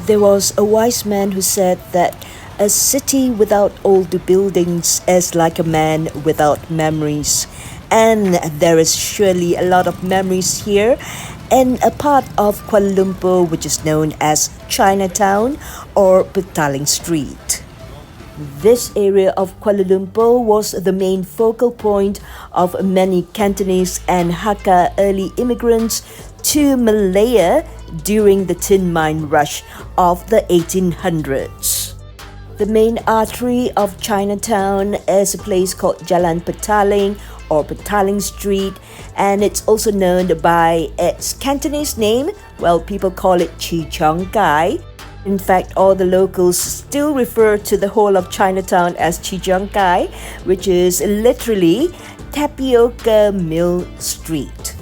There was a wise man who said that a city without old buildings is like a man without memories. And there is surely a lot of memories here in a part of Kuala Lumpur which is known as Chinatown or Petaling Street. This area of Kuala Lumpur was the main focal point of many Cantonese and Hakka early immigrants to Malaya during the tin mine rush of the 1800s. The main artery of Chinatown is a place called Jalan Petaling or Petaling Street, and it's also known by its Cantonese name. Well, people call it Chi Chong Kai. In fact, all the locals still refer to the whole of Chinatown as Chi Chong Kai, which is literally Tapioca Mill Street.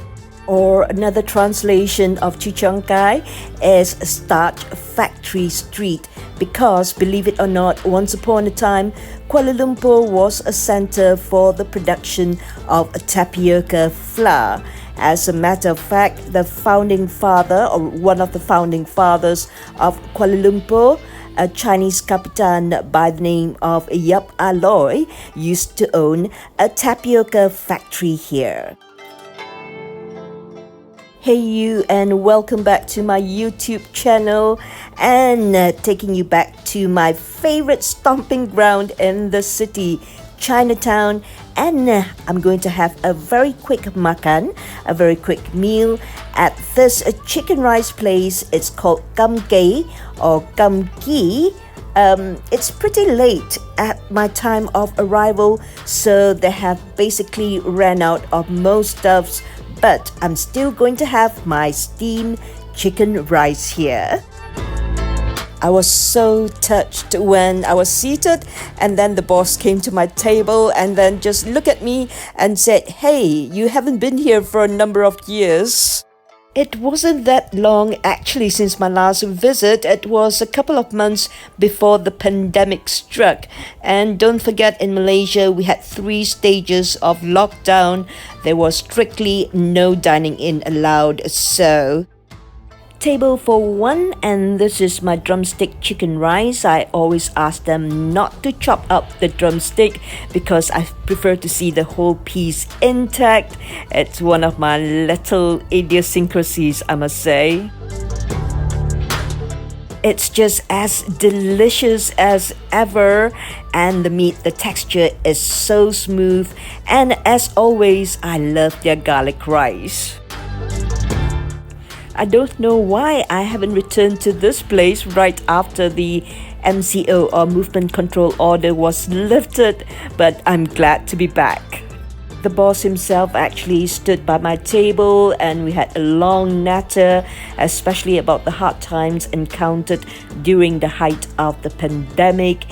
Or another translation of Chi Chong Kai is Starch Factory Street, because believe it or not, once upon a time, Kuala Lumpur was a center for the production of tapioca flour. As a matter of fact, the founding father or one of the founding fathers of Kuala Lumpur, a Chinese Capitan by the name of Yap Aloy, used to own a tapioca factory here. Hey you, and welcome back to my YouTube channel and taking you back to my favorite stomping ground in the city, Chinatown. And I'm going to have a very quick makan, a very quick meal at this chicken rice place. It's called KAM or KEE. It's pretty late at my time of arrival, so they have basically ran out of most stuffs, but I'm still going to have my steamed chicken rice here. I was so touched when I was seated and then the boss came to my table and then just looked at me and said, "Hey, you haven't been here for a number of years." It wasn't that long actually since my last visit. It was a couple of months before the pandemic struck. And don't forget, in Malaysia, we had 3 stages of lockdown. There was strictly no dining in allowed. So, table for 1, and this is my drumstick chicken rice. I always ask them not to chop up the drumstick because I prefer to see the whole piece intact. It's one of my little idiosyncrasies, I must say. It's just as delicious as ever, and the meat, the texture is so smooth, and as always, I love their garlic rice. I don't know why I haven't returned to this place right after the MCO or Movement Control Order was lifted, but I'm glad to be back. The boss himself actually stood by my table and we had a long natter, especially about the hard times encountered during the height of the pandemic.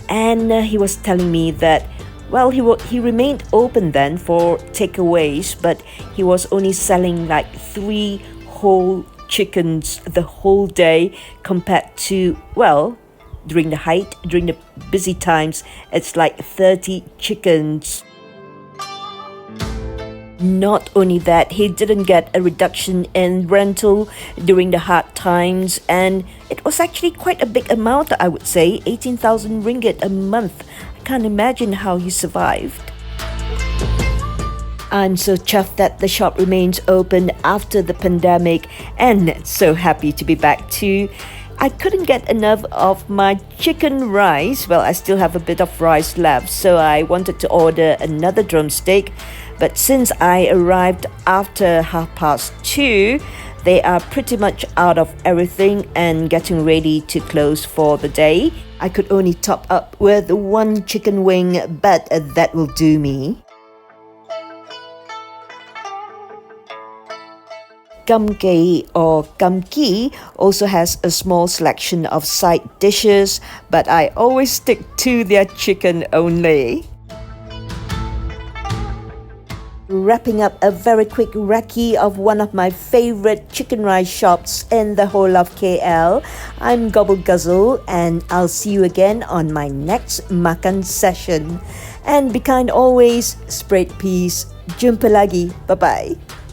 And he was telling me that, well, he remained open then for takeaways, but he was only selling like 3 whole chickens the whole day compared to, well, during the busy times, it's like 30 chickens. Not only that, he didn't get a reduction in rental during the hard times, and it was actually quite a big amount, I would say, 18,000 ringgit a month. I can't imagine how he survived. I'm so chuffed that the shop remains open after the pandemic, and so happy to be back too. I couldn't get enough of my chicken rice. Well, I still have a bit of rice left, so I wanted to order another drumstick. But since I arrived after 2:30, they are pretty much out of everything and getting ready to close for the day. I could only top up with 1 chicken wing, but that will do me. KAM or KEE also has a small selection of side dishes, but I always stick to their chicken only. Wrapping up a very quick recce of one of my favorite chicken rice shops in the whole of KL. I'm Gobble Guzzle, and I'll see you again on my next makan session. And be kind always, spread peace. Jumpa lagi. Bye-bye.